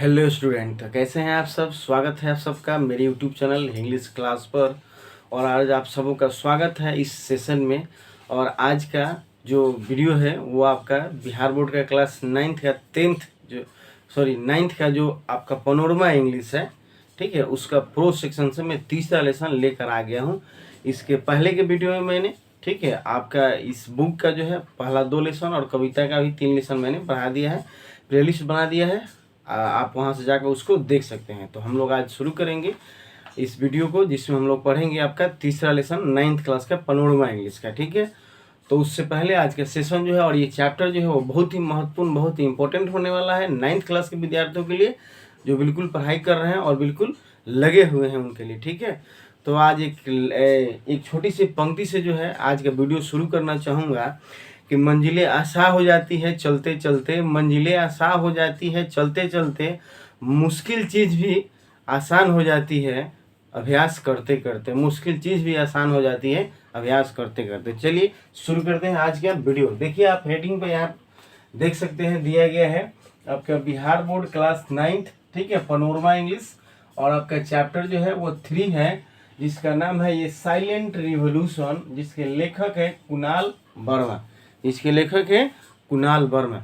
Hello student, कैसे हैं आप सब। स्वागत है आप सबका मेरे यूट्यूब चैनल इंग्लिश क्लास पर। और आज आप सबों का स्वागत है इस सेशन में। और आज का जो वीडियो है वो आपका बिहार बोर्ड का क्लास 9th का 10th जो 9th का जो आपका पनोरमा इंग्लिश है, ठीक है, उसका प्रो सेक्शन से मैं तीसरा लेसन लेकर आ गया हूँ। इसके पहले के वीडियो में मैंने, ठीक है, आपका इस बुक का जो है पहला 2 लेसन और कविता का भी 3 लेसन मैंने बढ़ा दिया है, प्लेलिस्ट बना दिया है। आप वहां से जाकर उसको देख सकते हैं। तो हम लोग आज शुरू करेंगे इस वीडियो को, जिसमें हम लोग पढ़ेंगे आपका तीसरा लेसन 9th क्लास का पनोरमा इंग्लिश का, ठीक है। तो उससे पहले आज का सेशन जो है और ये चैप्टर जो है वो बहुत ही महत्वपूर्ण, बहुत ही इंपॉर्टेंट होने वाला है 9th क्लास के विद्यार्थियों के लिए, जो बिल्कुल पढ़ाई कर रहे हैं और बिल्कुल लगे हुए हैं उनके लिए, ठीक है। तो आज एक छोटी सी पंक्ति से जो है आज का वीडियो शुरू करना चाहूँगा कि मंजिलें आशा हो जाती है चलते चलते, मंजिलें आशा हो जाती है चलते चलते, मुश्किल चीज़ भी आसान हो जाती है अभ्यास करते करते, मुश्किल चीज़ भी आसान हो जाती है अभ्यास करते करते। चलिए शुरू करते हैं आज का वीडियो। देखिए आप हेडिंग पे यहाँ देख सकते हैं, दिया गया है आपका बिहार बोर्ड क्लास 9th, ठीक है, पनोरमा इंग्लिश। और आपका चैप्टर जो है वो 3 है, जिसका नाम है ये साइलेंट रिवॉल्यूशन, जिसके लेखक है कुणाल वर्मा। इसके लेखक है कुणाल वर्मा।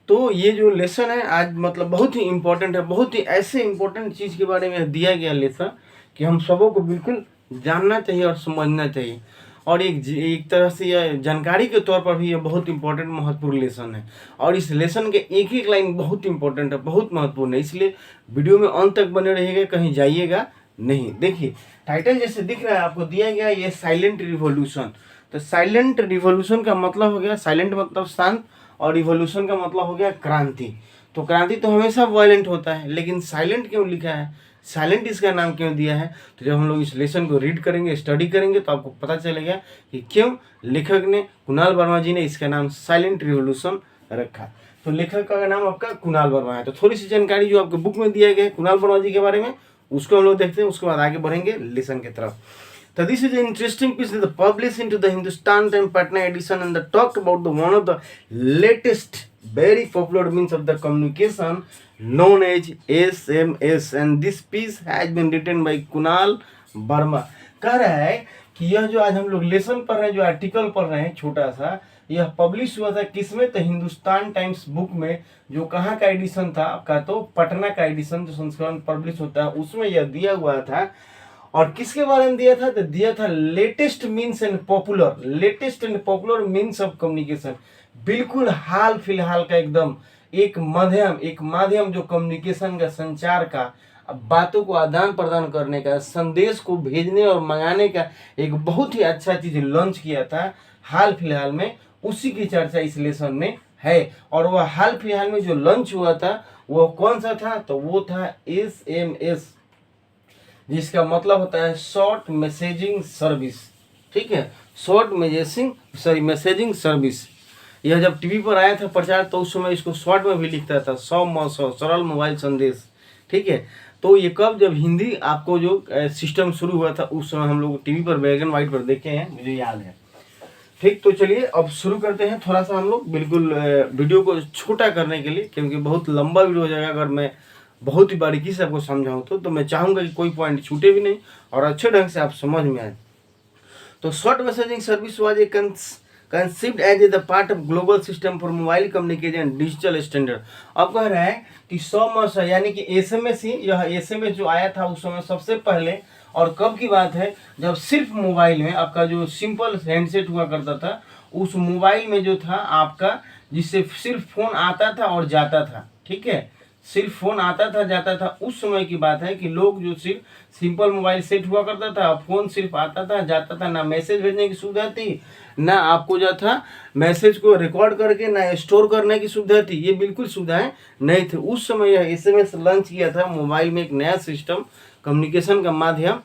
तो ये जो लेसन है आज मतलब बहुत ही इम्पोर्टेंट है, बहुत ही ऐसे इम्पोर्टेंट चीज़ के बारे में दिया गया लेसन कि हम सबों को बिल्कुल जानना चाहिए और समझना चाहिए। और एक तरह से यह जानकारी के तौर पर भी ये बहुत इंपॉर्टेंट महत्वपूर्ण लेसन है। और इस लेसन के एक एक लाइन बहुत इंपॉर्टेंट है, बहुत महत्वपूर्ण है, इसलिए वीडियो में अंत तक बने रहिएगा, कहीं जाइएगा नहीं। देखिए टाइटल जैसे दिख रहा है आपको दिया गया ये साइलेंट रिवॉल्यूशन। तो साइलेंट रिवॉल्यूशन का मतलब हो गया, साइलेंट मतलब शांत, और रिवॉल्यूशन का मतलब हो गया क्रांति। तो क्रांति तो हमेशा वायलेंट होता है, लेकिन साइलेंट क्यों लिखा है, साइलेंट इसका नाम क्यों दिया है। तो जब हम लोग इस लेसन को रीड करेंगे, स्टडी करेंगे, तो आपको पता चलेगा कि क्यों लेखक ने, कुणाल वर्मा जी ने इसका नाम साइलेंट रिवॉल्यूशन रखा। तो लेखक का नाम आपका कुणाल वर्मा है। तो थोड़ी सी जानकारी जो आपके बुक में दिया गया है कुणाल वर्मा जी के बारे में, उसको हम लोग देखते हैं, उसके बाद आगे बढ़ेंगे लेसन की तरफ। So this is an interesting piece that published into the Hindustan Times Patna edition, and that talked about the one of the latest very popular means of the communication known as SMS, and this piece has been written by Kunal Verma। कह रहा है कि यह जो आज हम लोग lesson पढ़ रहे हैं, जो आर्टिकल पढ़ रहे हैं छोटा सा, यह पब्लिश हुआ था किसमें, तो हिंदुस्तान टाइम्स बुक में, जो कहाँ का एडिशन था आपका, तो पटना का एडिशन जो संस्करण पब्लिश होता है उसमें यह दिया हुआ था। और किसके बारे में दिया था, तो दिया था latest means and popular, latest and popular means of communication, बिल्कुल हाल फिलहाल का एकदम एक माध्यम जो कम्युनिकेशन का, संचार का, बातों को आदान प्रदान करने का, संदेश को भेजने और मंगाने का एक बहुत ही अच्छा चीज लॉन्च किया था हाल फिलहाल में, उसी की चर्चा इस लेसन में है। और वह हाल फिलहाल में जो लॉन्च हुआ था वो कौन सा था, तो वो था SMS, जिसका मतलब होता है शॉर्ट मैसेजिंग सर्विस, ठीक है, शॉर्ट मैसेजिंग सर्विस। यह जब टीवी पर आया था प्रचार, तो उस समय इसको शॉर्ट में भी लिखता था, 100 सरल मोबाइल संदेश, ठीक है। तो ये कब, जब हिंदी आपको जो सिस्टम शुरू हुआ था उस समय हम लोग टीवी पर ब्लैक एंड व्हाइट पर देखे हैं, मुझे याद है, ठीक। तो चलिए अब शुरू करते हैं। थोड़ा सा हम लोग बिल्कुल वीडियो को छोटा करने के लिए, क्योंकि बहुत लंबा वीडियो हो जाएगा अगर मैं बहुत ही बारीकी से आपको समझाऊं तो मैं चाहूंगा कि कोई पॉइंट छूटे भी नहीं और अच्छे ढंग से आप समझ में आए। तो short messaging service was a conceived as the part of global system for mobile communication and digital standard। अब कह रहा है कि 100 यानी कि SMS ही, यह SMS जो आया था उस समय सबसे पहले, और कब की बात है, जब सिर्फ मोबाइल में आपका जो सिंपल हैंडसेट हुआ करता था, उस मोबाइल में जो था आपका, जिससे सिर्फ फोन आता था और जाता था, ठीक है, सिर्फ फोन आता था जाता था। उस समय की बात है कि लोग जो सिर्फ सिंपल मोबाइल सेट हुआ करता था, फोन सिर्फ आता था जाता था, ना मैसेज भेजने की सुविधा थी, ना आपको जो था मैसेज को रिकॉर्ड करके ना स्टोर करने की सुविधा थी, ये बिल्कुल सुविधाएं नहीं थी। उस समय यह SMS लॉन्च किया था मोबाइल में, एक नया सिस्टम, कम्युनिकेशन का माध्यम,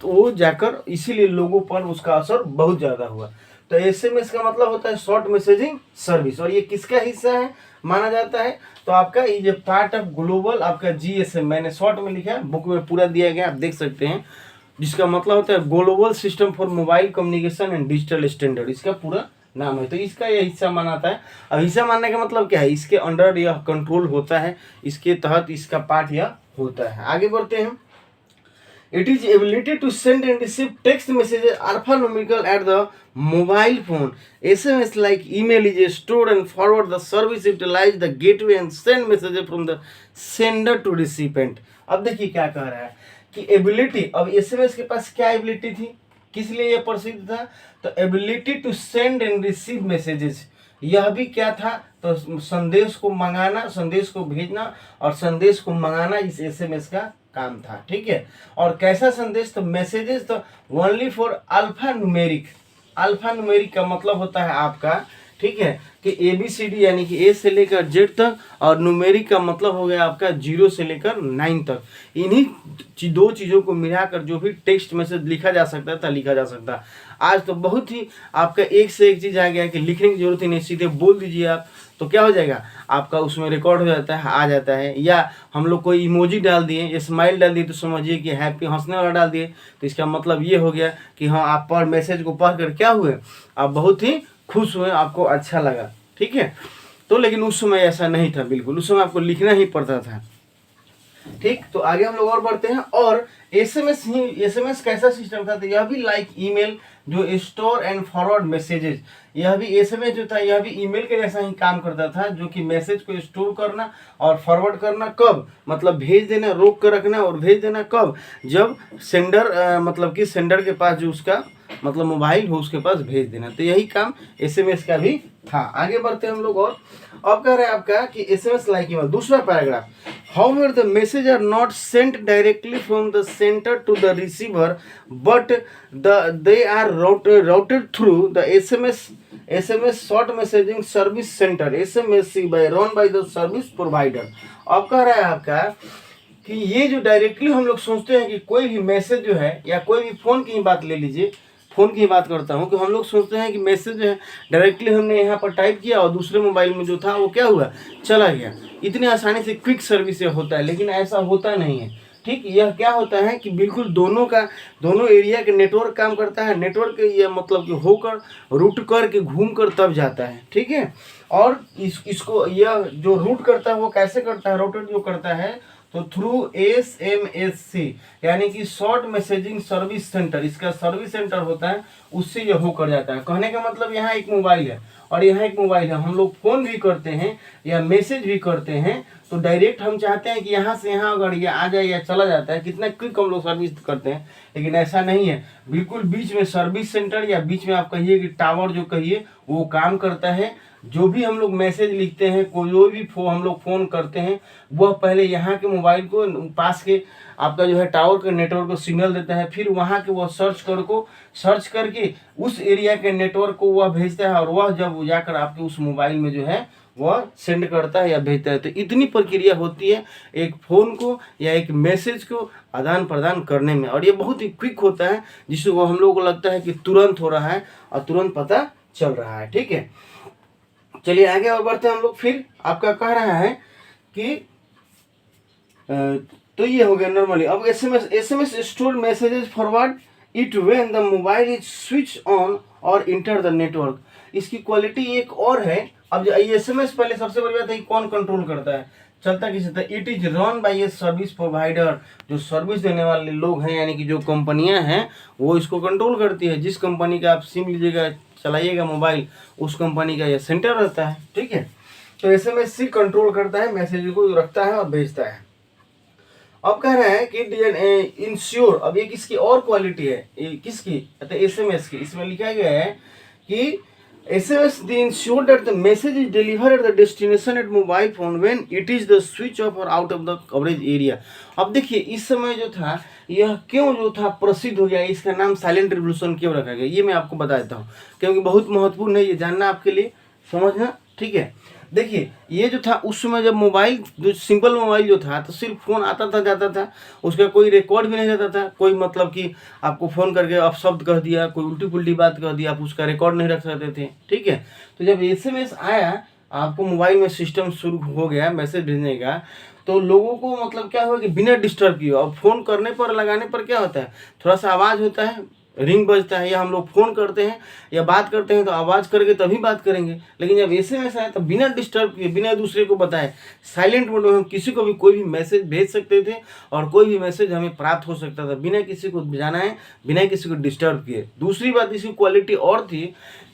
तो जाकर इसीलिए लोगों पर उसका असर बहुत ज़्यादा हुआ। तो SMS का मतलब होता है शॉर्ट मैसेजिंग सर्विस, और ये किसका हिस्सा है माना जाता है, तो आपका ये जो पार्ट ऑफ ग्लोबल आपका GSM, मैंने शॉर्ट में लिखा है, बुक में पूरा दिया गया, आप देख सकते हैं, जिसका मतलब होता है global system for mobile communication and digital standard, इसका पूरा नाम है, तो इसका यह हिस्सा मानाता है। अब हिस्सा मानने का मतलब क्या है, इसके अंडर यह कंट्रोल होता है, इसके तहत इसका पार्ट यह होता है। आगे बढ़ते हैं। It is ability to send and receive text messages alphanumerical at the mobile phone. SMS like email is stored and forward. The service utilize the gateway and send messages from the sender to recipient. अब देखिए क्या कह रहा है कि ability, अब SMS के पास क्या एबिलिटी थी, किस लिए यह प्रसिद्ध था, तो ability to send and receive messages, यह भी क्या था, तो संदेश को मंगाना, संदेश को भेजना और संदेश को मंगाना इस एसएमएस का काम था। ठीक है, और कैसा संदेश, तो मैसेजेस तो only for alpha numeric. Alpha numeric का मतलब होता है आपका, ठीक है, कि ABCD यानी कि A से लेकर Z तक, और न्यूमेरिक का मतलब हो गया आपका 0 से लेकर 9 तक। इन्हीं दो चीज़ों को मिलाकर जो भी टेक्स्ट मैसेज लिखा जा सकता था, लिखा जा सकता। आज तो बहुत ही आपका एक से एक चीज़ आ गया कि लिखने की जरूरत ही नहीं, सीधे बोल दीजिए आप तो क्या हो जाएगा आपका, उसमें रिकॉर्ड हो जाता है, आ जाता है। या हम लोग कोई इमोजी डाल दिए, स्माइल डाल दिए, तो समझिए कि हैप्पी हंसने वाला डाल दिए, तो इसका मतलब ये हो गया कि हाँ आप पर मैसेज को पढ़ कर क्या हुए, आप बहुत ही खुश हुए, आपको अच्छा लगा। ठीक है, तो लेकिन उस समय ऐसा नहीं था बिल्कुल, उस समय आपको लिखना ही पड़ता था। ठीक, तो आगे हम लोग और बढ़ते हैं। और एसएमएस कैसा सिस्टम था, तो यह भी लाइक ईमेल जो स्टोर एंड फॉरवर्ड मैसेजेस, यह भी एसएमएस जो था यह भी ईमेल के जैसा ही काम करता था, जो कि मैसेज को स्टोर करना और फॉरवर्ड करना। कब, मतलब भेज देना, रोक कर रखना और भेज देना कब, जब सेंडर मतलब कि सेंडर के पास जो उसका मतलब मोबाइल हो उसके पास भेज देना। तो यही काम एसएमएस का भी था। आगे बढ़ते हैं हम लोग। और अब कह रहे हैं आपका कि एसएमएस लाइक ईमेल, दूसरा paragraph, however the message are not sent directly from the centre to the receiver but they are routed through the SMS short messaging service centre SMSC run by the service provider. अब कह रहा है आपका कि ये जो directly हम लोग सोचते हैं कि कोई भी मैसेज जो है, या कोई भी फ़ोन की ही बात ले लीजिए, फ़ोन की ही बात करता हूँ, कि हम लोग सोचते हैं कि मैसेज जो है डायरेक्टली हमने यहाँ पर टाइप किया और दूसरे मोबाइल में जो था वो क्या हुआ, चला गया। इतनी आसानी से क्विक सर्विस होता है, लेकिन ऐसा होता नहीं है। ठीक, यह क्या होता है कि बिल्कुल दोनों एरिया के नेटवर्क काम करता है। नेटवर्क ये मतलब कि होकर रूट करके घूम कर तब जाता है। ठीक है, और इसको यह जो रूट करता है वो कैसे करता है, राउटर जो करता है तो थ्रू SMSC यानी कि शॉर्ट मैसेजिंग सर्विस सेंटर, इसका सर्विस सेंटर होता है, उससे यह होकर जाता है। कहने का मतलब यहाँ एक मोबाइल है और यहाँ एक मोबाइल है, हम लोग फ़ोन भी करते हैं या मैसेज भी करते हैं, तो डायरेक्ट हम चाहते हैं कि यहाँ से यहाँ अगर ये आ जाए या चला जाता है, कितना क्विक हम लोग सर्विस करते हैं। लेकिन ऐसा नहीं है, बिल्कुल बीच में सर्विस सेंटर या बीच में आप कहिए कि टावर जो कहिए वो काम करता है। जो भी हम लोग मैसेज लिखते हैं, कोई भी हम लोग फ़ोन करते हैं, वह पहले यहाँ के मोबाइल को पास के आपका जो है टावर के नेटवर्क को सिग्नल देता है, फिर वहाँ के वह सर्च करके उस एरिया के नेटवर्क को वह भेजता है, और वह जब जाकर आपके उस मोबाइल में जो है वह सेंड करता है या भेजता है। तो इतनी प्रक्रिया होती है एक फ़ोन को या एक मैसेज को आदान प्रदान करने में, और ये बहुत ही क्विक होता है, जिसको हम लोगों को लगता है कि तुरंत हो रहा है और तुरंत पता चल रहा है। ठीक है, चलिए आगे और बढ़ते हैं हम लोग। फिर आपका कह रहा है कि तो ये हो गया नॉर्मली। अब SMS store messages forward it when the mobile is switch on और इंटर द नेटवर्क। इसकी क्वालिटी एक और है। अब एसएमएस पहले सबसे बड़ी बात है कौन कंट्रोल करता है, चलता किसी तरह, it is run by a service provider, जो सर्विस देने वाले लोग हैं यानी कि जो कंपनियां हैं वो इसको कंट्रोल करती है। जिस कंपनी का आप सिम लीजिएगा चलाइएगा मोबाइल, उस कंपनी का यह सेंटर रहता है। ठीक है, तो एसएमएस कंट्रोल करता है, मैसेज को रखता है और भेजता है। अब कह रहे हैं कि इंश्योर, अब ये किसकी और क्वालिटी है, किसकी, तो एसएमएस की। इसमें लिखा गया है कि SMS they ensure that the message is delivered at the destination at mobile phone when it is the switch off or out of the coverage area। अब देखिए इस समय जो था यह क्यों जो था प्रसिद्ध हो गया, इसका नाम साइलेंट रिवॉल्यूशन क्यों रखा गया, ये मैं आपको बता देता हूँ, क्योंकि बहुत महत्वपूर्ण है ये जानना आपके लिए, समझना। ठीक है, देखिए ये जो था उस समय जब मोबाइल जो सिंपल मोबाइल जो था तो सिर्फ फ़ोन आता था जाता था, उसका कोई रिकॉर्ड भी नहीं रहता था। कोई मतलब कि आपको फ़ोन करके अपशब्द कह दिया, कोई उल्टी पुल्टी बात कह दिया, आप उसका रिकॉर्ड नहीं रख सकते थे। ठीक है, तो जब एसएमएस आया, आपको मोबाइल में सिस्टम शुरू हो गया मैसेज भेजने का, तो लोगों को मतलब क्या हुआ कि बिना डिस्टर्ब किए, और फ़ोन करने पर लगाने पर क्या होता है, थोड़ा सा आवाज़ होता है, रिंग बजता है या हम लोग फ़ोन करते हैं या बात करते हैं तो आवाज़ करके तभी बात करेंगे। लेकिन जब एसएमएस आया तो बिना डिस्टर्ब किए, बिना दूसरे को बताए, साइलेंट मोड में हम किसी को भी कोई भी मैसेज भेज सकते थे और कोई भी मैसेज हमें प्राप्त हो सकता था बिना किसी को जाना है, बिना किसी को डिस्टर्ब किए। दूसरी बात इसकी क्वालिटी और थी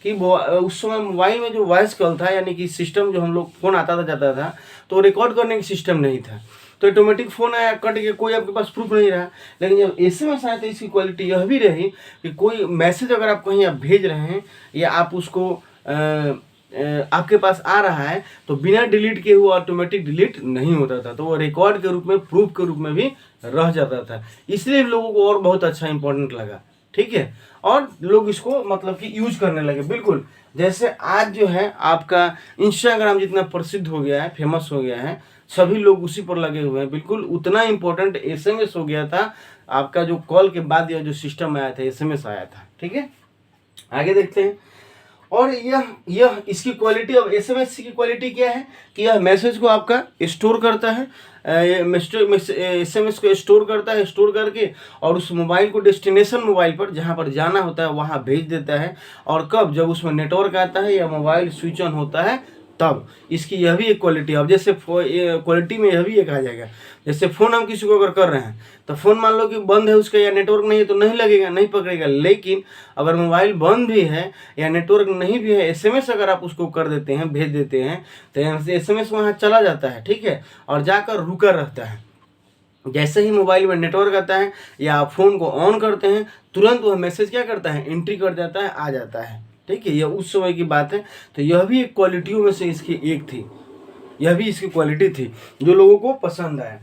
कि उस समय मोबाइल में जो वॉइस कॉल था, यानी कि सिस्टम जो हम लोग फ़ोन आता था जाता था तो रिकॉर्ड करने का सिस्टम नहीं था, तो ऑटोमेटिक फ़ोन आया, कट गया, कोई आपके पास प्रूफ नहीं रहा। लेकिन जब एसएमएस आया तो इसकी क्वालिटी यह भी रही कि कोई मैसेज अगर आप कहीं आप भेज रहे हैं या आप उसको आपके पास आ रहा है तो बिना डिलीट किए हुआ ऑटोमेटिक डिलीट नहीं होता था, तो वो रिकॉर्ड के रूप में, प्रूफ के रूप में भी रह जाता था। इसलिए लोगों को और बहुत अच्छा इंपॉर्टेंट लगा, ठीक है, और लोग इसको मतलब कि यूज करने लगे। बिल्कुल जैसे आज जो है आपका इंस्टाग्राम जितना प्रसिद्ध हो गया है, फेमस हो गया है, सभी लोग उसी पर लगे हुए हैं, बिल्कुल उतना इम्पोर्टेंट एसएमएस हो गया था आपका जो कॉल के बाद या जो सिस्टम आया था, एसएमएस आया था। ठीक है, आगे देखते हैं। और यह इसकी क्वालिटी, अब एसएमएस की क्वालिटी क्या है कि यह मैसेज को आपका स्टोर करता है, एसएमएस को स्टोर करता है, स्टोर करके और उस मोबाइल को डेस्टिनेशन मोबाइल पर जहाँ पर जाना होता है वहाँ भेज देता है। और कब, जब उसमें नेटवर्क आता है या मोबाइल स्विच ऑन होता है तब। इसकी यह भी एक क्वालिटी है। अब जैसे क्वालिटी में यह भी एक आ जाएगा, जैसे फ़ोन हम किसी को अगर कर रहे हैं तो फ़ोन मान लो कि बंद है उसका या नेटवर्क नहीं है तो नहीं लगेगा, नहीं पकड़ेगा। लेकिन अगर मोबाइल बंद भी है या नेटवर्क नहीं भी है, एसएमएस अगर आप उसको कर देते हैं, भेज देते हैं, तो यहाँ से एसएमएस वहाँ चला जाता है, ठीक है, और जाकर रुका रहता है। जैसे ही मोबाइल में नेटवर्क आता है या आप फ़ोन को ऑन करते हैं, तुरंत वह मैसेज क्या करता है, एंट्री कर जाता है, आ जाता है। ठीक है, यह उस समय की बात है। तो यह भी एक क्वालिटियों में से इसकी एक थी, यह भी इसकी क्वालिटी थी जो लोगों को पसंद आया,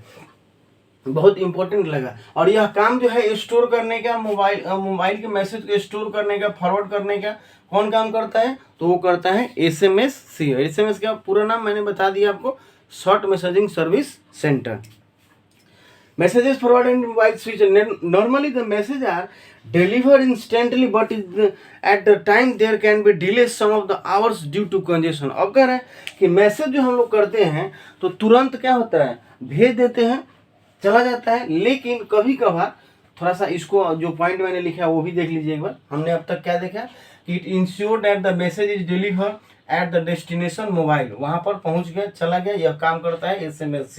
बहुत इंपॉर्टेंट लगा। और यह काम जो है स्टोर करने का, मोबाइल के मैसेज को स्टोर करने का, फॉरवर्ड करने का कौन काम करता है, तो वो करता है एसएमएस सी। एसएमएस का पूरा नाम मैंने बता दिया आपको, short messaging service centre. Messages forwarded in mobile switch. Normally the messages are delivered instantly, but at the time there can be delays some of the hours due to congestion. अब कह रहे हैं कि मैसेज जो हम लोग करते हैं तो तुरंत क्या होता है, भेज देते हैं, चला जाता है। लेकिन कभी कभार थोड़ा सा इसको जो पॉइंट मैंने लिखा है वो भी देख लीजिए एक बार। हमने अब तक क्या देखा कि it ensure that the message is deliver at the destination mobile, वहाँ पर पहुँच गया, चला गया, यह काम करता है एसएमएस।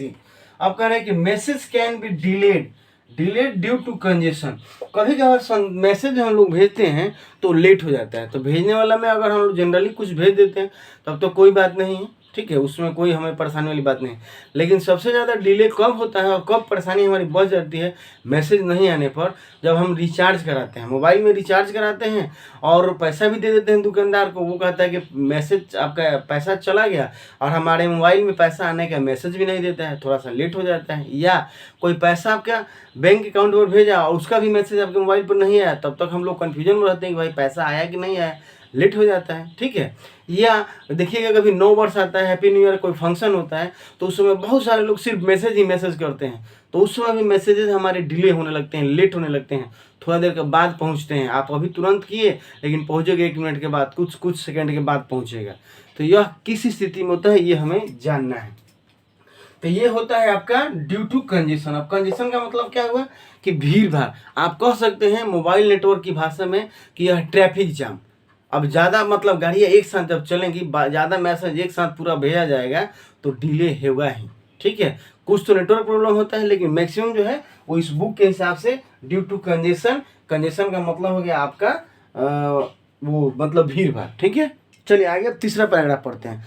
अब कह रहे हैं कि message can be delayed due to congestion. कभी कभार मैसेज हम लोग भेजते हैं तो लेट हो जाता है, तो भेजने वाला में अगर हम लोग जनरली कुछ भेज देते हैं तब तो कोई बात नहीं है, ठीक है, उसमें कोई हमें परेशानी वाली बात नहीं। लेकिन सबसे ज़्यादा डिले कब होता है और कब परेशानी हमारी बढ़ जाती है मैसेज नहीं आने पर, जब हम रिचार्ज कराते हैं, मोबाइल में रिचार्ज कराते हैं और पैसा भी दे देते हैं दुकानदार को, वो कहता है कि मैसेज आपका पैसा चला गया, और हमारे मोबाइल में पैसा आने का मैसेज भी नहीं देता है, थोड़ा सा लेट हो जाता है। या कोई पैसा आपका बैंक अकाउंट पर भेजा और उसका भी मैसेज आपके मोबाइल पर नहीं आया, तब तक हम लोग कन्फ्यूजन में रहते हैं कि भाई पैसा आया कि नहीं आया, लेट हो जाता है, ठीक है। या देखिएगा कभी 9 वर्ष आता है, हैप्पी न्यू ईयर कोई फंक्शन होता है, तो उस समय बहुत सारे लोग सिर्फ मैसेज ही मैसेज करते हैं, तो उस समय भी मैसेजेस हमारे डिले होने लगते हैं, लेट होने लगते हैं, थोड़ा देर के बाद पहुंचते हैं। आप अभी तुरंत किए लेकिन पहुंचेगा 1 मिनट के बाद, कुछ सेकंड के बाद पहुंचेगा। तो यह किस स्थिति में होता है ये हमें जानना है। तो ये होता है आपका ड्यू टू कंजेशन। अब कंजेशन का मतलब क्या हुआ कि भीड़ भाड़, आप कह सकते हैं मोबाइल नेटवर्क की भाषा में कि यह ट्रैफिक जाम। अब ज़्यादा मतलब गाड़ियाँ एक साथ जब चलेंगी, ज़्यादा मैसेज एक साथ पूरा भेजा जाएगा तो डिले होगा ही, ठीक है। कुछ तो नेटवर्क प्रॉब्लम होता है, लेकिन मैक्सिमम जो है वो इस बुक के हिसाब से ड्यू टू कंजेशन। कंजेशन का मतलब हो गया आपका वो मतलब भीड़ भाड़, ठीक है। चलिए आगे अब तीसरा पैराग्राफ पढ़ते हैं।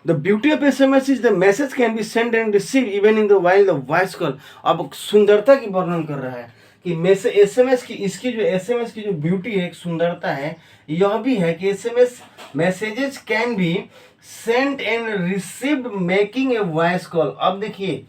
The beauty of SMS is the message can be send and receive even in the while the voice call. अब सुंदरता की वर्णन कर रहा है कि एसएमएस की, इसकी जो एसएमएस की जो ब्यूटी है, एक सुंदरता है, यह भी है कि SMS messages can be sent and received making a voice call. अब देखिए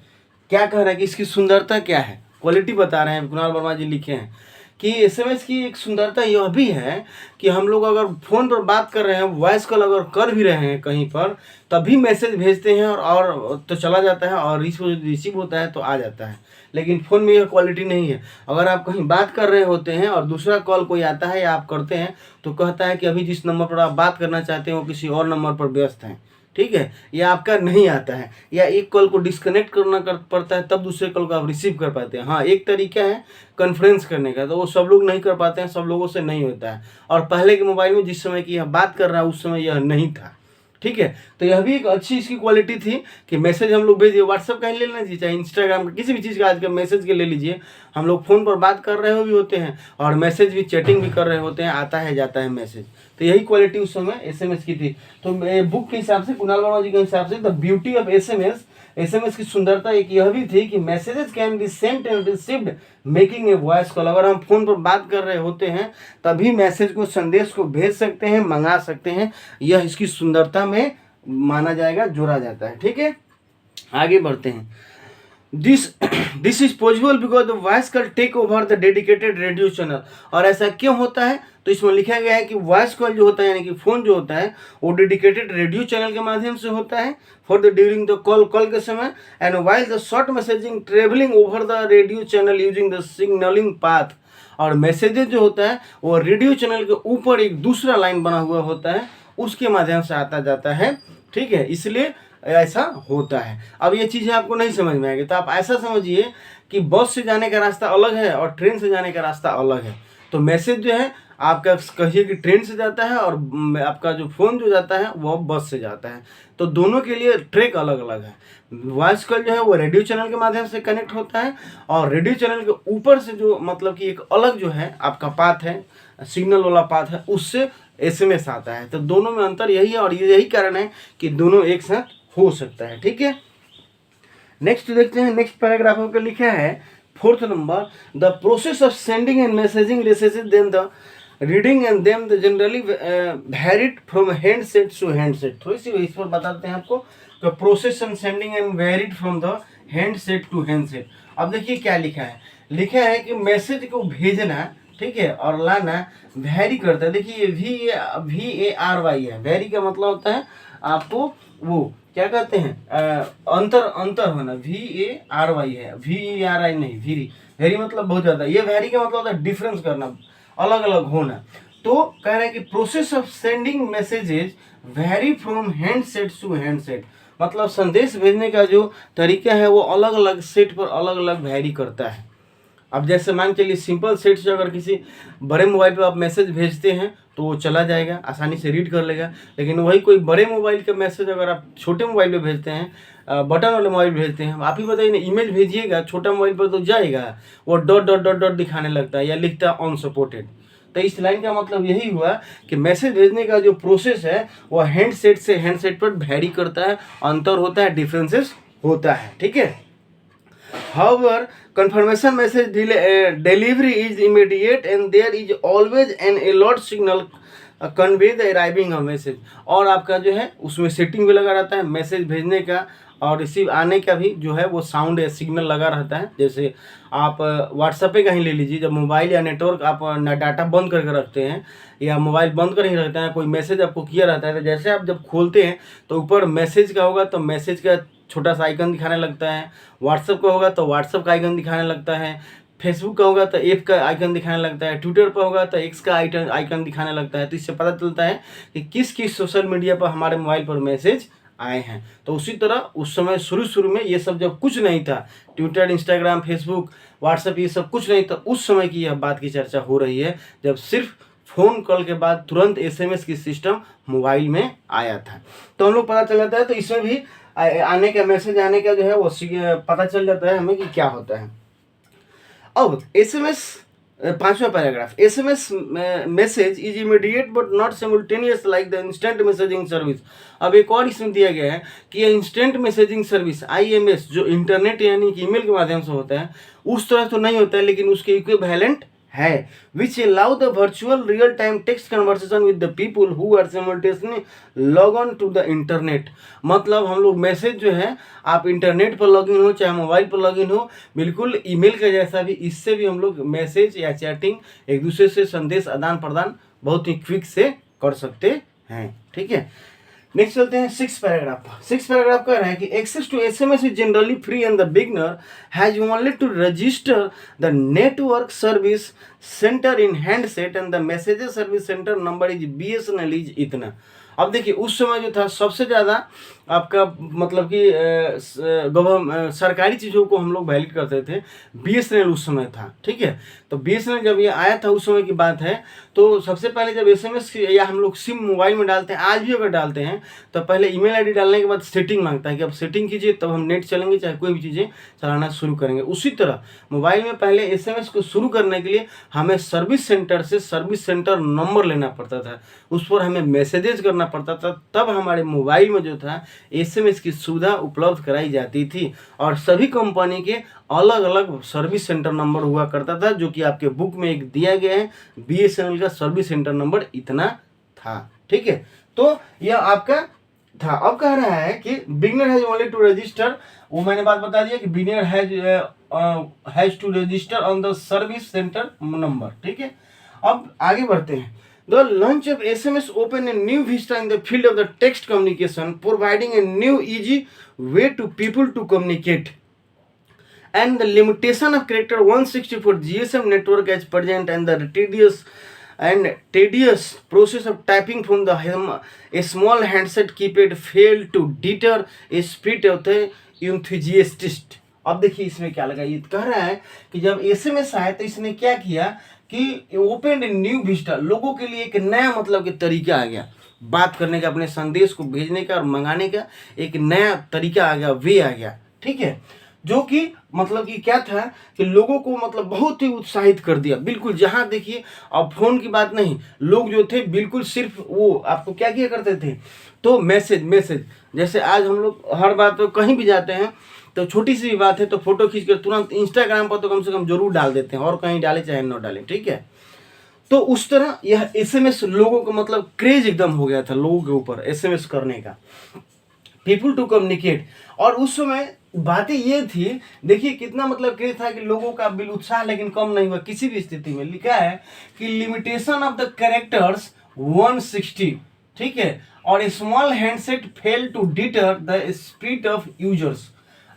क्या कह रहा है कि इसकी सुंदरता क्या है, क्वालिटी बता रहे हैं, कुणाल वर्मा जी लिखे हैं कि एसएमएस की एक सुंदरता यह भी है कि हम लोग अगर फ़ोन पर बात कर रहे हैं, वॉइस कॉल अगर कर भी रहे हैं कहीं पर, तभी मैसेज भेजते हैं और तो चला जाता है, और रिसीव होता है तो आ जाता है। लेकिन फ़ोन में यह क्वालिटी नहीं है। अगर आप कहीं बात कर रहे होते हैं और दूसरा कॉल कोई आता है या आप करते हैं तो कहता है कि अभी जिस नंबर पर आप बात करना चाहते हैं वो किसी और नंबर पर व्यस्त हैं, ठीक है, या आपका नहीं आता है, या एक कॉल को डिस्कनेक्ट करना पड़ता है तब दूसरे कॉल को आप रिसीव कर पाते हैं। हाँ, एक तरीका है कॉन्फ्रेंस करने का, तो वो सब लोग नहीं कर पाते हैं, सब लोगों से नहीं होता है। और पहले के मोबाइल में जिस समय की यह बात कर रहा है उस समय यह नहीं था, ठीक है। तो यह भी एक अच्छी इसकी क्वालिटी थी कि मैसेज हम लोग भेजिए, व्हाट्सअप का ही ले लेना चाहिए, चाहे इंस्टाग्राम का, किसी भी चीज़ का आज का मैसेज के ले लीजिए। हम लोग फ़ोन पर बात कर रहे हो भी होते हैं और मैसेज भी, चैटिंग भी कर रहे होते हैं, आता है जाता है मैसेज। तो यही क्वालिटी उस समय एसएमएस की थी। तो बुक के हिसाब से, कुणाल वर्मा जी के हिसाब से, the beauty of SMS, SMS की सुंदरता एक यह भी थी कि messages can be sent and received making a voice call. अगर हम फोन पर बात कर रहे होते हैं तभी मैसेज को, संदेश को भेज सकते हैं, मंगा सकते हैं। यह इसकी सुंदरता में माना जाएगा, जोड़ा जाता है, ठीक है। आगे बढ़ते हैं। This is possible because the voice call take over the dedicated radio channel. और ऐसा क्यों होता है? तो इसमें लिखा गया है कि वॉइस कॉल जो होता है, यानी कि फोन जो होता है, वो डेडिकेटेड रेडियो चैनल के माध्यम से होता है for the during the call के समय, and while the short messaging travelling over the radio channel using the signalling path. और मैसेजेस जो होता है वो रेडियो चैनल के ऊपर एक दूसरा लाइन बना हुआ होता है, उसके माध्यम से आता जाता है, ठीक है। इसलिए ऐसा होता है। अब ये चीज़ें आपको नहीं समझ में आएगी तो आप ऐसा समझिए कि बस से जाने का रास्ता अलग है और ट्रेन से जाने का रास्ता अलग है। तो मैसेज जो है आपका, कहिए कि ट्रेन से जाता है, और आपका जो फ़ोन जो जाता है वो बस से जाता है। तो दोनों के लिए ट्रैक अलग अलग है। वॉइस कॉल जो है वो रेडियो चैनल के माध्यम से कनेक्ट होता है, और रेडियो चैनल के ऊपर से जो, मतलब कि एक अलग जो है आपका पाथ है, सिग्नल वाला पाथ है, उससे एसएमएस आता है। तो दोनों में अंतर यही है, और यही कारण है कि दोनों एक साथ हो सकता है, ठीक है। नेक्स्ट देखते हैं, नेक्स्ट पैराग्राफ में लिखा है 4th number, the process of sending and messaging relationship then the reading and them the generally varied from handset to handset. थोड़ी सी इस पर बताते हैं आपको। तो process of sending and varied from the handset to handset. अब देखिए क्या लिखा है, लिखा है कि मैसेज को भेजना, ठीक है, और लाना वेरी करता है। देखिए VARY है, वेरी का मतलब होता है आपको वो क्या कहते हैं, अंतर होना, VARY है, VERI नहीं, वेरी मतलब बहुत ज़्यादा। ये वेरी का मतलब होता है डिफरेंस करना, अलग अलग होना। तो कह रहे हैं कि process of sending messages vary from handset to handset, मतलब संदेश भेजने का जो तरीका है वो अलग अलग सेट पर अलग अलग वेरी करता है। अब जैसे मान चलिए सिंपल सेट से अगर किसी बड़े मोबाइल पे आप मैसेज भेजते हैं तो वो चला जाएगा, आसानी से रीड कर लेगा। लेकिन वही कोई बड़े मोबाइल का मैसेज अगर आप छोटे मोबाइल पे भेजते हैं, बटन वाले मोबाइल भेजते हैं, आप ही बताइए ना, इमेज भेजिएगा छोटा मोबाइल पर तो जाएगा, वो डॉट डॉट डॉट डॉट दिखाने लगता है या लिखता है अनसपोर्टेड। तो इस लाइन का मतलब यही हुआ कि मैसेज भेजने का जो प्रोसेस है वो हैंडसेट से हैंडसेट पर वेरी करता है, अंतर होता है, डिफरेंसेस होता है, ठीक है। However, confirmation message delivery is immediate and there is always an alert signal convey the arriving of message। और आपका जो है उसमें सेटिंग भी लगा रहता है, मैसेज भेजने का और रिसीव आने का भी जो है वो साउंड या सिग्नल लगा रहता है। जैसे आप व्हाट्सएप पे कहीं ले लीजिए, जब मोबाइल या नेटवर्क आप डाटा बंद करके रखते हैं या मोबाइल बंद कर ही रखते हैं, कोई मैसेज आपको किया रहता है, तो जैसे आप जब खोलते हैं तो ऊपर मैसेज का होगा तो मैसेज का छोटा सा आइकन दिखाने लगता है, व्हाट्सएप का होगा तो व्हाट्सएप का आइकन दिखाने लगता है, फेसबुक का होगा तो ऐप का आइकन दिखाने लगता है, ट्विटर पर होगा तो एक्स का आइकन दिखाने लगता है। तो इससे पता चलता है कि किस किस सोशल मीडिया पर हमारे मोबाइल पर मैसेज आए हैं। तो उसी तरह उस समय शुरू में ये सब जब कुछ नहीं था, ट्विटर, इंस्टाग्राम, फेसबुक, व्हाट्सएप, ये सब कुछ नहीं था, उस समय की यह बात की चर्चा हो रही है जब सिर्फ फ़ोन कॉल के बाद तुरंत एसएमएस की सिस्टम मोबाइल में आया था। तो हम लोग पता चल जाता है, तो इसमें भी आने का, मैसेज आने का जो है वो पता चल जाता है हमें कि क्या होता है। अब एसएमएस, 5वां paragraph, SMS message is immediate but not simultaneous like the instant messaging service. अब एक और इसमें दिया गया है कि ये इंस्टेंट मैसेजिंग सर्विस IMS जो इंटरनेट यानी कि ईमेल के माध्यम से होता है, उस तरह तो नहीं होता है, लेकिन उसके इक्विवेलेंट है, which allow the virtual real time text conversation with the people who are simultaneously log on to the internet. मतलब हम लोग मैसेज जो है, आप इंटरनेट पर लॉगिन हो चाहे मोबाइल पर लॉगिन हो, बिल्कुल ईमेल का जैसा भी, इससे भी हम लोग मैसेज या चैटिंग एक दूसरे से संदेश आदान प्रदान बहुत ही क्विक से कर सकते हैं, ठीक है। नेक्स्ट चलते हैं 6th पैराग्राफ। 6th पैराग्राफ कह रहा है कि access to SMS is generally free and the beginner has only to register the network service centre in handset and the messages service centre number is BSNL is इतना। अब देखिए उस समय जो था सबसे ज़्यादा आपका मतलब कि सरकारी चीज़ों को हम लोग वैलिड करते थे। बीएसएनएल उस समय था, ठीक है। तो बीएसएनएल जब ये आया था उस समय की बात है, तो सबसे पहले जब एसएमएस या हम लोग सिम मोबाइल में डालते हैं, आज भी अगर डालते हैं तो पहले ईमेल आईडी डालने के बाद सेटिंग मांगता है कि अब सेटिंग कीजिए, तब हम नेट चलेंगे, चाहे कोई भी चीज़ें चलाना शुरू करेंगे। उसी तरह मोबाइल में पहले एसएमएस को शुरू करने के लिए हमें सर्विस सेंटर से सर्विस सेंटर नंबर लेना पड़ता था, उस पर हमें मैसेजेस करना पड़ता था, तब हमारे मोबाइल में जो था एसएमएस की सुविधा उपलब्ध कराई जाती थी। और सभी कंपनी के अलग अलग सर्विस सेंटर नंबर हुआ करता था, जो कि आपके बुक में एक दिया गया है। बीएसएनएल का सर्विस सेंटर नंबर इतना था, ठीक है। तो यह आपका था। अब कह रहा है कि beginner has only to register, वो मैंने बात बता दिया कि beginner has to register on the service centre number, ठीक है। अब आगे बढ़ते हैं। The launch of SMS opened a new vista in the field of the text communication, providing a new easy way to people to communicate. And the limitation of character 164 GSM network as present and the tedious process of typing from a small handset keypad failed to deter a spirit of the enthusiast. अब देखिए इसमें क्या लगा, ये कह रहा है कि जब एसएमएस आया तो इसने क्या किया कि ओपन न्यू विस्टा, लोगों के लिए एक नया मतलब के तरीका आ गया बात करने का, अपने संदेश को भेजने का और मंगाने का एक नया तरीका आ गया, वे आ गया, ठीक है। जो कि मतलब कि क्या था कि लोगों को मतलब बहुत ही उत्साहित कर दिया। बिल्कुल जहाँ देखिए, अब फोन की बात नहीं, लोग जो थे बिल्कुल सिर्फ वो आपको क्या किया करते थे, तो मैसेज जैसे आज हम लोग हर बात तो कहीं भी जाते हैं तो छोटी सी बात है तो फोटो खींच कर तुरंत इंस्टाग्राम पर तो कम से कम जरूर डाल देते हैं, और कहीं डाले चाहे न डालें, ठीक है। तो उस तरह यह एसएमएस लोगों को मतलब क्रेज एकदम हो गया था लोगों के ऊपर एसएमएस करने का, पीपुल टू कम्युनिकेट। और उस समय बातें ये थी, देखिए कितना मतलब क्रेज था कि लोगों का बिल उत्साह लेकिन कम नहीं हुआ किसी भी स्थिति में। लिखा है कि लिमिटेशन ऑफ द कैरेक्टर्स 160, ठीक है, और small handset fail to deter the spirit of users.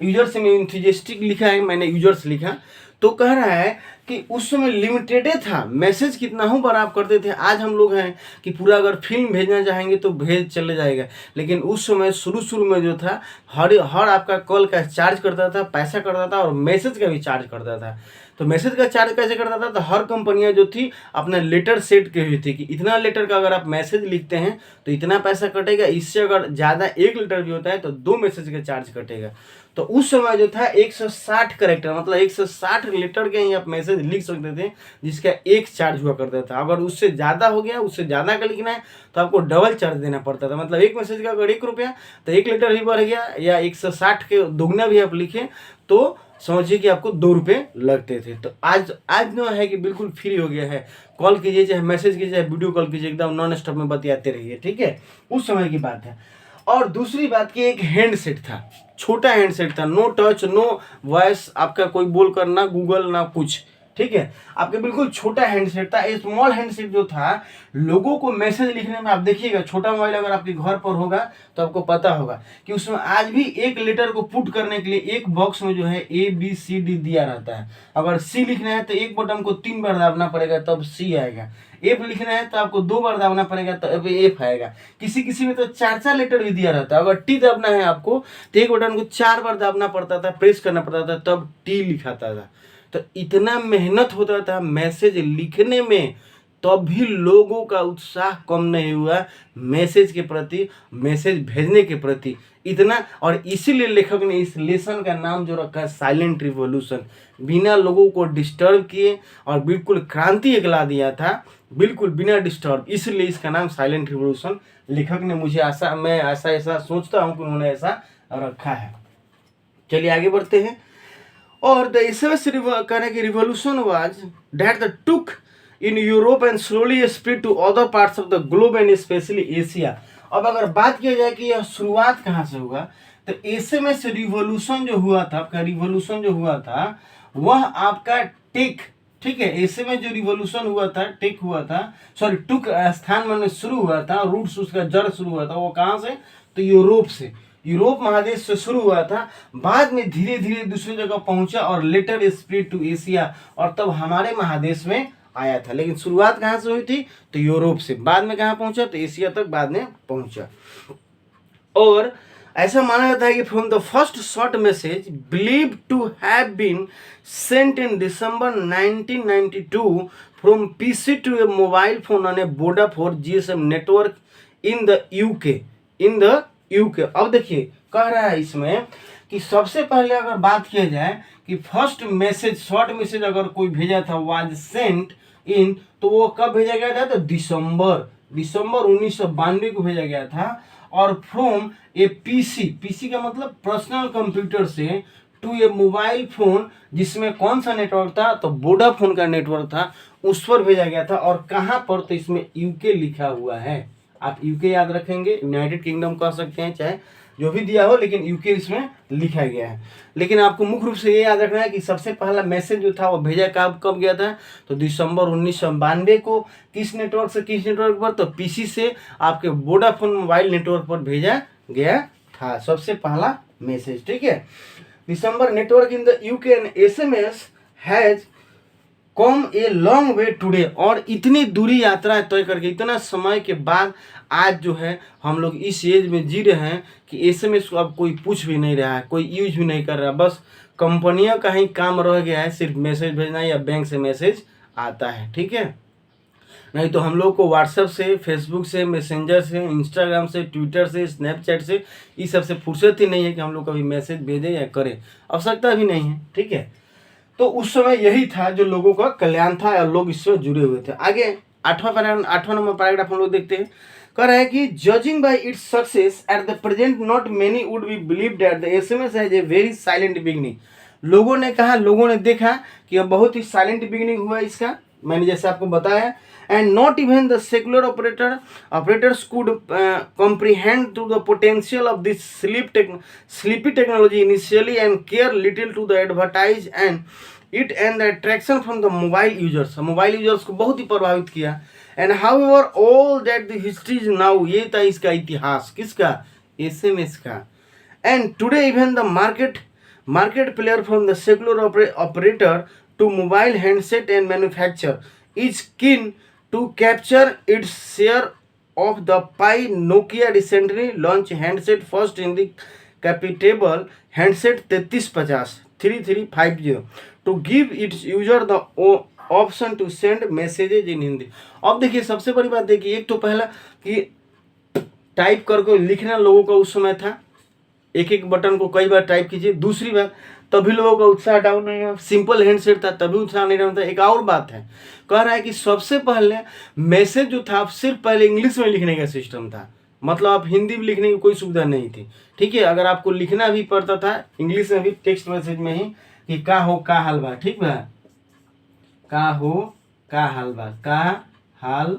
Users में इंथुजियास्टिक लिखा है, मैंने यूजर्स लिखा। तो कह रहा है कि उस समय लिमिटेड था, मैसेज कितना हो बार आप करते थे। आज हम लोग हैं कि पूरा अगर फिल्म भेजना चाहेंगे तो भेज चले जाएगा, लेकिन उस समय शुरू में जो था हर आपका कॉल का चार्ज करता था, पैसा करता था, और मैसेज का भी चार्ज करता था। तो मैसेज का चार्ज कैसे करता था, तो हर कंपनियां जो थी अपना लेटर सेट की हुई थी कि इतना लेटर का अगर आप मैसेज लिखते हैं तो इतना पैसा कटेगा, इससे अगर ज़्यादा 1 लेटर भी होता है तो 2 मैसेज का चार्ज कटेगा। तो उस समय जो था 160 कैरेक्टर मतलब 160 लेटर के ही आप मैसेज लिख सकते थे, जिसका 1 चार्ज हुआ करता था। अगर उससे ज़्यादा हो गया, उससे ज़्यादा का लिखना है तो आपको डबल चार्ज देना पड़ता था। मतलब 1 मैसेज का अगर 1 रुपया तो 1 लेटर भी बढ़ गया, या 160 के दुगना भी आप लिखें तो समझिए कि आपको 2 रुपये लगते थे। तो आज जो है कि बिल्कुल फ्री हो गया है, कॉल कीजिए चाहे मैसेज कीजिए चाहे वीडियो कॉल कीजिए, एकदम नॉन स्टॉप में बतियाते रहिए, ठीक है। उस समय की बात है। और दूसरी बात की एक हैंडसेट था, छोटा हैंडसेट था, नो टच नो वॉइस, आपका कोई बोल कर ना गूगल ना कुछ, ठीक है। आपके बिल्कुल छोटा हैंडसेट था, स्मॉल हैंडसेट जो था लोगों को मैसेज लिखने में, आप देखिएगा छोटा मोबाइल अगर आपके घर पर होगा तो आपको पता होगा कि उसमें आज भी 1 लेटर को पुट करने के लिए एक बॉक्स में जो है ABCD दिया रहता है। अगर C लिखना है तो एक बटन को 3 बार दाबना पड़ेगा तब C आएगा, F लिखना है तो आपको 2 बार दाबना पड़ेगा तब F आएगा। किसी में तो 4 लेटर भी दिया रहता है। अगर T दाबना है आपको तो एक बटन को 4 बार दाबना पड़ता था, प्रेस करना पड़ता था, तब T लिखाता था। तो इतना मेहनत होता था मैसेज लिखने में, तब भी लोगों का उत्साह कम नहीं हुआ मैसेज के प्रति, मैसेज भेजने के प्रति इतना। और इसीलिए लेखक ने इस लेसन का नाम जो रखा है साइलेंट रिवॉल्यूशन, बिना लोगों को डिस्टर्ब किए और बिल्कुल क्रांति ला दिया था, बिल्कुल बिना डिस्टर्ब, इसलिए इसका नाम साइलेंट रिवॉल्यूशन लेखक ने, मुझे मैं ऐसा सोचता हूँ कि उन्होंने ऐसा रखा है। चलिए आगे बढ़ते हैं। और the SMS revolution was that the took in Europe and slowly spread to other parts of the globe and especially Asia। अब अगर बात किया जाए कि यह शुरुआत कहाँ से हुआ, तो एसएमएस रिवॉल्यूशन जो हुआ था, आपका रिवॉल्यूशन जो हुआ था वह आपका टेक, ठीक है। एसएमएस जो रिवॉल्यूशन हुआ था, टेक हुआ था, सॉरी टुक स्थान में शुरू हुआ था, रूट्स उसका जड़ शुरू हुआ था, वो कहाँ से, तो यूरोप से, यूरोप महादेश से शुरू हुआ था, बाद में धीरे धीरे दूसरी जगह पहुंचा और लेटर स्प्रेड टू एशिया, और तब हमारे महादेश में आया था। लेकिन शुरुआत कहाँ से हुई थी, तो यूरोप से, बाद में कहाँ पहुंचा, तो एशिया तक बाद में पहुंचा। और ऐसा माना जाता है कि from the first short message believe to have been sent in December 1992 from PC to a mobile phone on a Vodafone GSM network in the UK, in the UK. अब देखिए कह रहा है इसमें कि सबसे पहले अगर बात किया जाए कि फर्स्ट मैसेज शॉर्ट मैसेज अगर कोई भेजा था वाज सेंट इन, तो वो कब भेजा गया था? तो दिसंबर 1992 को भेजा गया था। और फ्रॉम ए पीसी, पीसी का मतलब पर्सनल कंप्यूटर से, टू ए मोबाइल फोन, जिसमें कौन सा नेटवर्क था? तो वोडाफोन का नेटवर्क था, उस पर भेजा गया था। और कहाँ पर? तो इसमें यूके लिखा हुआ है। आप यूके याद रखेंगे, यूनाइटेड किंगडम कह सकते हैं, चाहे जो भी दिया हो, लेकिन यूके इसमें लिखा गया है। लेकिन आपको मुख्य रूप से ये याद रखना है कि सबसे पहला मैसेज जो था वो भेजा कब गया था? तो दिसंबर 1992 को। किस नेटवर्क से किस नेटवर्क पर? तो पीसी से आपके वोडाफोन मोबाइल नेटवर्क पर भेजा गया था सबसे पहला मैसेज। ठीक है, December network in the UK and SMS has come a long way today. और इतनी दूरी यात्रा तय करके, इतना समय के बाद आज जो है हम लोग इस एज में जी रहे हैं कि एसएमएस को अब कोई पूछ भी नहीं रहा है, कोई यूज भी नहीं कर रहा, बस कंपनियों का ही काम रह गया है सिर्फ मैसेज भेजना या बैंक से मैसेज आता है। ठीक है, नहीं तो हम लोग को व्हाट्सएप से, फेसबुक से, मैसेंजर से, इंस्टाग्राम से, ट्विटर से, स्नैपचैट से, इस सब से फुर्सत ही नहीं है कि हम लोग कभी मैसेज भेजें या करें, आवश्यकता भी नहीं है। ठीक है, तो उस समय यही था जो लोगों का कल्याण था और लोग इससे जुड़े हुए थे। आगे 8वां नंबर पैराग्राफ हम लोग देखते हैं। कह रहा है कि judging bye its success at the present not many would be believe that the SMS has a very silent beginning. लोगों ने कहा, लोगों ने देखा कि अब बहुत ही साइलेंट बिगिनिंग हुआ इसका, मैंने जैसे आपको बताया। And not even the secular operators could comprehend to the potential of this sleepy technology initially and care little to the advertise and it and the attraction from the mobile users को बहुत ही प्रभावित किया। and however all that the history is now, ये था इसका इतिहास, किसका? SMS का। and today even the market player from the secular operator to mobile handset and manufacturer is keen to capture its share of the pie. Nokia recently launched handset first in the capitable handset 3350 to give its user the option to send messages in Hindi. अब देखिए सबसे बड़ी बात देखिए, एक तो पहला कि टाइप करके लिखना लोगों का उस समय था, एक एक बटन को कई बार टाइप कीजिए। दूसरी बात, तभी लोगों का उत्साह डाउन नहीं है, सिंपल हैंडसेट था तभी उत्साह नहीं डाउन था। एक और बात है, कह रहा है कि सबसे पहले मैसेज जो था सिर्फ पहले इंग्लिश में लिखने का सिस्टम था, मतलब आप हिंदी में लिखने की कोई सुविधा नहीं थी। ठीक है, अगर आपको लिखना भी पड़ता था इंग्लिश में भी, टेक्स्ट मैसेज में ही, कि का हो का हाल बा, ठीक बा, का हो का हाल बा, का हाल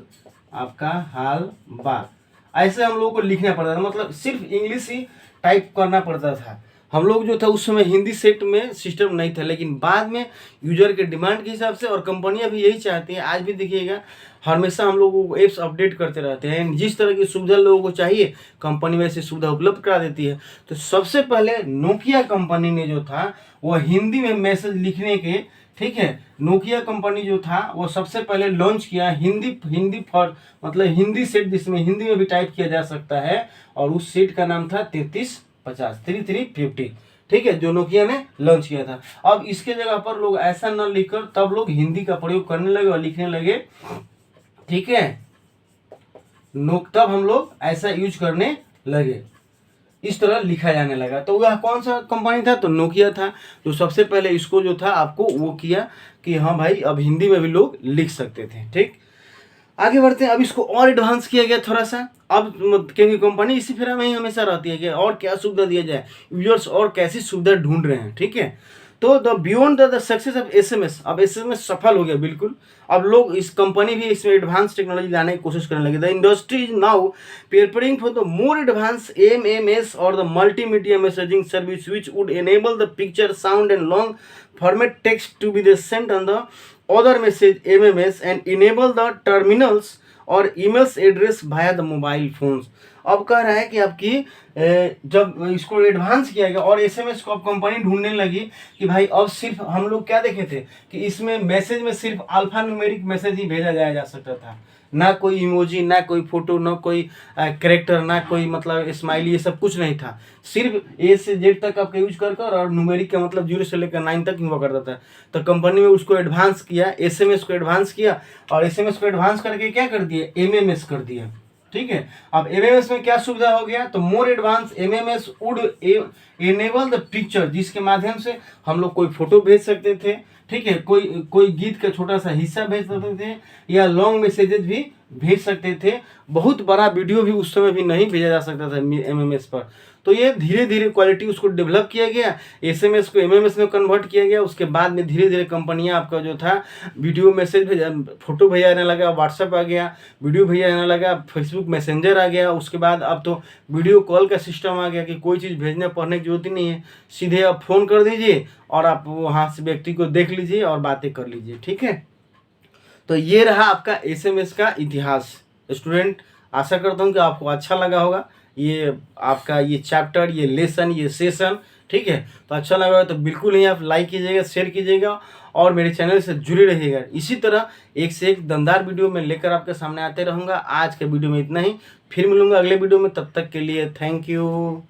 आपका हाल बा, ऐसे हम लोगों को लिखना पड़ता था, मतलब सिर्फ इंग्लिश ही टाइप करना पड़ता था। हम लोग जो था उस समय हिंदी सेट में सिस्टम नहीं था, लेकिन बाद में यूजर के डिमांड के हिसाब से, और कंपनियां भी यही चाहती हैं, आज भी देखिएगा हमेशा हम लोगों को एप्स अपडेट करते रहते हैं, जिस तरह की सुविधा लोगों को चाहिए कंपनी वैसे सुविधा उपलब्ध करा देती है। तो सबसे पहले नोकिया कंपनी ने जो था वो हिंदी में मैसेज लिखने के, ठीक है, नोकिया कंपनी जो था वो सबसे पहले लॉन्च किया हिंदी फॉर, मतलब हिंदी सेट जिसमें हिंदी में भी टाइप किया जा सकता है, और उस सेट का नाम था 3350। ठीक है, जो नोकिया ने लॉन्च किया था। अब इसके जगह पर लोग ऐसा न लिखकर तब लोग हिंदी का प्रयोग करने लगे और लिखने लगे। ठीक है, तब हम लोग ऐसा यूज करने लगे, इस तरह लिखा जाने लगा। तो वह कौन सा कंपनी था? तो नोकिया था, जो सबसे पहले इसको जो था आपको वो किया कि हाँ भाई अब हिंदी में भी लोग लिख सकते थे। ठीक, आगे बढ़ते हैं। अब इसको और एडवांस किया गया थोड़ा सा, अब क्योंकि कंपनी इसी फेरा में ही हमेशा रहती है कि और क्या सुविधा दिया जाए, यूजर्स और कैसी सुविधा ढूंढ रहे हैं। ठीक है, तो the beyond the success of SMS, अब एसएमएस सफल हो गया बिल्कुल। अब लोग, इस कंपनी भी इसमें एडवांस टेक्नोलॉजी लाने की कोशिश करने लगे। The industry is now preparing for the more advance MMS और the multimedia messaging service which would enable the picture, sound and long format text to be sent on the other message MMS and enable the terminals और emails address via the mobile phones। अब कह रहा है कि आपकी जब इसको advance किया गया और एसएमएस को अब कंपनी ढूंढने लगी कि भाई अब सिर्फ हम लोग क्या देखे थे कि इसमें मैसेज में सिर्फ अल्फा न्यूमेरिक मैसेज ही भेजा जाया जा सकता था, ना कोई इमोजी, ना कोई फोटो, ना कोई कैरेक्टर, ना कोई मतलब स्माइली, ये सब कुछ नहीं था। सिर्फ ए से जेड तक आपका यूज कर और न्यूमेरिक का मतलब 0 से लेकर 9 तक हुआ करता था। तो कंपनी में उसको एडवांस किया, एसएमएस को एडवांस किया, और एसएमएस को एडवांस करके क्या कर दिया, एमएमएस कर दिया। ठीक है, अब एमएमएस में क्या सुविधा हो गया, तो मोर advance MMS would enable the picture, जिसके माध्यम से हम लोग कोई फोटो भेज सकते थे। ठीक है, कोई गीत का छोटा सा हिस्सा भेज सकते थे, या लॉन्ग मैसेजेस भी भेज सकते थे। बहुत बड़ा वीडियो भी उस समय भी नहीं भेजा जा सकता था एमएमएस पर। तो ये धीरे धीरे क्वालिटी उसको डेवलप किया गया, एसएमएस को एमएमएस में कन्वर्ट किया गया। उसके बाद में धीरे धीरे कंपनियां आपका जो था वीडियो मैसेज भेजा, फोटो भेजाने लगा, व्हाट्सएप आ गया, वीडियो भेजाने लगा, फेसबुक मैसेंजर आ गया। उसके बाद अब तो वीडियो कॉल का सिस्टम आ गया कि कोई चीज़ भेजने पढ़ने की जरूरत ही नहीं है, सीधे आप फ़ोन कर दीजिए और आप वहाँ से व्यक्ति को देख लीजिए और बातें कर लीजिए। ठीक है, तो ये रहा आपका एसएमएस का इतिहास। स्टूडेंट, आशा करता हूँ कि आपको अच्छा लगा होगा ये आपका ये चैप्टर, ये लेसन, ये सेशन। ठीक है, तो अच्छा लगा तो बिल्कुल ही आप लाइक कीजिएगा, शेयर कीजिएगा और मेरे चैनल से जुड़े रहिएगा। इसी तरह एक से एक दमदार वीडियो मैं लेकर आपके सामने आते रहूँगा। आज के वीडियो में इतना ही, फिर मिलूंगा अगले वीडियो में, तब तक के लिए थैंक यू।